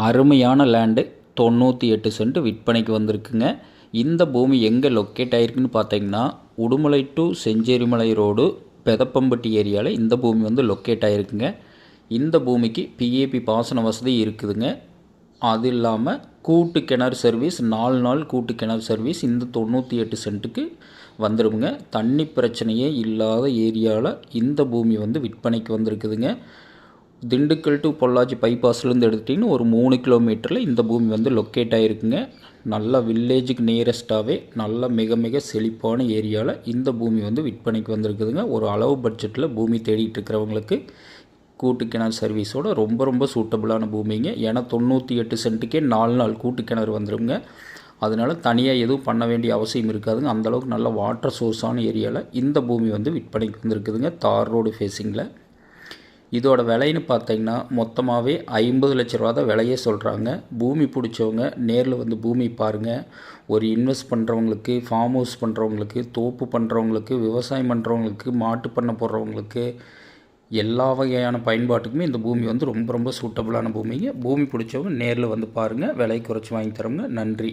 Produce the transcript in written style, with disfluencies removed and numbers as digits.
அருமையான land 98 send விற்பனைக்கு வந்திருக்குங்க. இந்த பூமி எங்கே லொக்கேட் ஆகிருக்குன்னு பார்த்தீங்கன்னா, உடுமலை டு செஞ்சேரிமலை ரோடு பெதப்பம்பட்டி ஏரியாவில் இந்த பூமி வந்து லொக்கேட் ஆகிருக்குங்க. இந்த பூமிக்கு பிஏபி பாசன வசதி இருக்குதுங்க. அது இல்லாமல் கூட்டு கிணறு சர்வீஸ் 4 நாள் கூட்டு கிணறு சர்வீஸ் இந்த 98 சென்ட்டுக்கு வந்துடுங்க. தண்ணி பிரச்சனையே இல்லாத ஏரியாவில் இந்த பூமி வந்து விற்பனைக்கு வந்திருக்குதுங்க. திண்டுக்கல் டு பொள்ளாச்சி பைபாஸ்லேருந்து எடுத்துட்டிங்கன்னா ஒரு 3 கிலோமீட்டரில் இந்த பூமி வந்து லொக்கேட் ஆகிருக்குங்க. நல்ல வில்லேஜுக்கு நியரஸ்ட்டாகவே நல்ல மிக மிக செழிப்பான ஏரியாவில் இந்த பூமி வந்து விற்பனைக்கு வந்திருக்குதுங்க. ஒரு அளவு பட்ஜெட்டில் பூமி தேடிட்டு இருக்கிறவங்களுக்கு கூட்டு கிணறு சர்வீஸோட ரொம்ப ரொம்ப சூட்டபுளான பூமிங்க. ஏன்னா 98 சென்ட்டுக்கே 4 நாள் கூட்டு கிணறு வந்துடுங்க. அதனால் தனியாக எதுவும் பண்ண வேண்டிய அவசியம் இருக்காதுங்க. அந்தளவுக்கு நல்ல வாட்டர் சோர்ஸான ஏரியாவில் இந்த பூமி வந்து விற்பனைக்கு வந்திருக்குதுங்க. தார் ரோடு ஃபேஸிங்கில். இதோட விலைன்னு பார்த்தீங்கன்னா மொத்தமாகவே 50 லட்ச ரூபா தான் விலையே சொல்கிறாங்க. பூமி பிடிச்சவங்க நேரில் வந்து பூமி பாருங்கள். ஒரு இன்வெஸ்ட் பண்ணுறவங்களுக்கு, ஃபார்ம் ஹவுஸ் பண்ணுறவங்களுக்கு, தோப்பு பண்ணுறவங்களுக்கு, விவசாயம் பண்ணுறவங்களுக்கு, மாட்டு பண்ணை போடுறவங்களுக்கு, எல்லா வகையான பயன்பாட்டுக்குமே இந்த பூமி வந்து ரொம்ப ரொம்ப சூட்டபுளான பூமிங்க. பூமி பிடிச்சவங்க நேரில் வந்து பாருங்கள். விலை குறைச்சி வாங்கி தரோங்க. நன்றி.